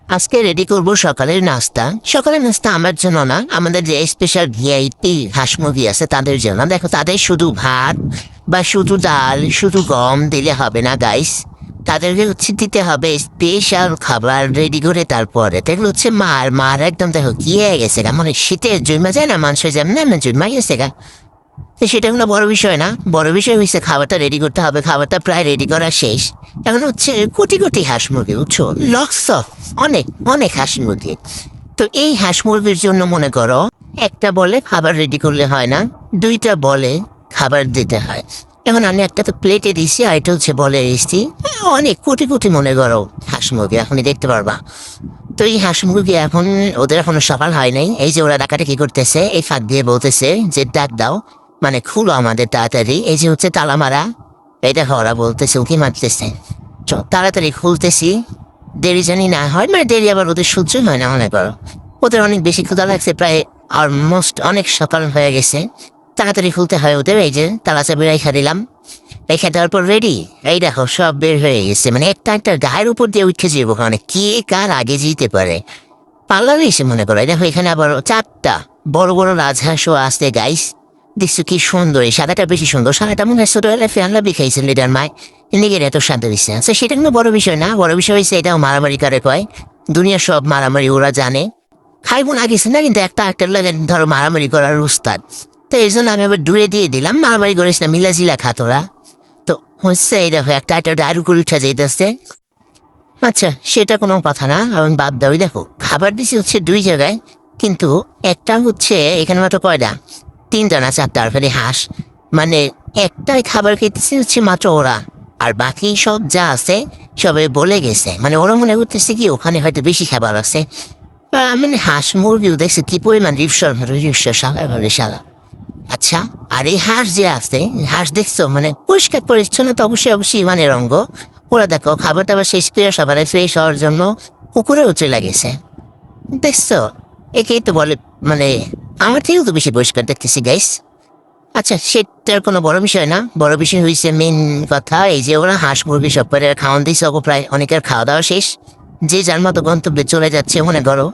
আজকে রেডি করব সকালের নাস্তা। সকালের নাস্তা আমার জন্য না, আমাদের যে স্পেশাল ভিআইপি হাঁস মুরগি আছে তাদের জন্য। দেখো, তাদের শুধু ভাত বা শুধু ডাল, শুধু গম দিলে হবে না গাইস। তাদেরকে দিতে হবে স্পেশাল খাবার রেডি করে। তারপরে দেখলো মার একদম দেখো কি হয়ে গেছে গা, মানে শীতের জন্মা যায় না মানুষের, যেমন জন্মা গেছে গা। তো সেটা কোনো বড় বিষয় না, বড় বিষয় হচ্ছে খাবারটা রেডি করতে হবে। খাবারটা প্রায় রেডি করা শেষ। এখন কোটি কোটি হাঁস মুরগি, বুঝছো, লক্ষ অনেক অনেক হাঁস মুরগি। তো এই হাঁস মুরগির জন্য মনে করো একটা বলে খাবার রেডি করলে হয় না, দুইটা বলে খাবার দিতে হয়। এখন আমি একটা তো প্লেটে দিছি, আর এটা বলে এসছি অনেক কোটি কোটি মনে করো হাঁস মুরগি, এখনই দেখতে পারবা। তো এই হাঁস মুরগি এখন ওদের এখনো সকাল হয় নাই। এই যে ওরা ডাকাটা কি করতেছে, এই ফাঁক দিয়ে বলতেছে যে ডাক দাও, মানে খুলো আমাদের তাড়াতাড়ি। এই যে তালা মারা, এটা ওরা বলতেছে উকি মারতেছে, তাড়াতাড়ি খুলতেছি, দেরি জানি না হয়। মানে দেরি আবার ওদের সহ্য হয় না মনে করো, ওদের অনেক বেশি ক্ষুধা লাগছে, প্রায় অলমোস্ট অনেক সকাল হয়ে গেছে, তাড়াতাড়ি খুলতে হয় ওদের। এই যে তালা চাবি রেখা দিলাম, রেখে দেওয়ার পর রেডি। এই দেখো সব বের হয়ে গেছে, মানে একটা একটা গায়ের উপর দিয়ে উঠে যাবো, কারণ কে কার আগে যেতে পারে পার্লার এসে মনে করো। দেখো এখানে আবার চারটা বড় বড় রাজহাঁসও আসতে গাইস, দেখছো কি সুন্দর। এই সাদাটা বেশি সুন্দর, সাদাটা মনে হয় ছোট হলে ফ্যানলা বিখাইছে লিডার মায়, নিজের এত শান্তি দিচ্ছে। আচ্ছা সেটা কোনো বড় বিষয় না, বড় বিষয় হয়েছে এটাও মারামারি করে কয়। দুনিয়ার সব মারামারি ওরা জানে, খাইব না গেছে না, কিন্তু একটা একটা লাগে ধরো মারামারি করার উস্তাদ। তো এই জন্য আমি আবার দূরে দিয়ে দিলাম, মারামারি করিস না, মিলাজিলা খাতোরা। তো হচ্ছে এই দেখো একটা একটা ডায়রি করে উঠা যাইতেছে। আচ্ছা সেটা কোনো কথা না, আমি বাদ দাও। দেখো খাবার দিছি দুই জায়গায়, কিন্তু একটা এখানে মাত্র কয়টা, তিনটা না চারটা আর ফেলে হাঁস, মানে একটাই খাবার খেতেছে মাত্র ওরা, আর বাকি সব যা আছে সবে বলে গেছে। মানে ওরা মনে করতেছে কি ওখানে হয়তো বেশি খাবার আছে। মানে হাঁস মুরগিও দেখছে কি পরিমাণ রিপসা সালা। আচ্ছা, আর এই হাঁস যে আছে, হাঁস দেখছো মানে পরিষ্কার পরিচ্ছন্ন তো অবশ্যই অবশ্যই মানে রঙ্গ। ওরা দেখো খাবার টাবার শেষ করে সবার ফ্রেশ হওয়ার জন্য পুকুরেও চলে গেছে, দেখছো। একেই তো বলে মানে আমার থেকেও তো বেশি পরিষ্কার দেখতেছি গাইস। আচ্ছা সেটার কোনো বড় বিষয় না, বড় বিষয় হয়েছে মেন কথা এই যে ওরা হাঁস মুরগি সব করে খাওয়ান দিয়েছে, প্রায় অনেকের খাওয়া দাওয়া শেষ, যে যার মতো গন্তব্যে চলে যাচ্ছে মনে করো।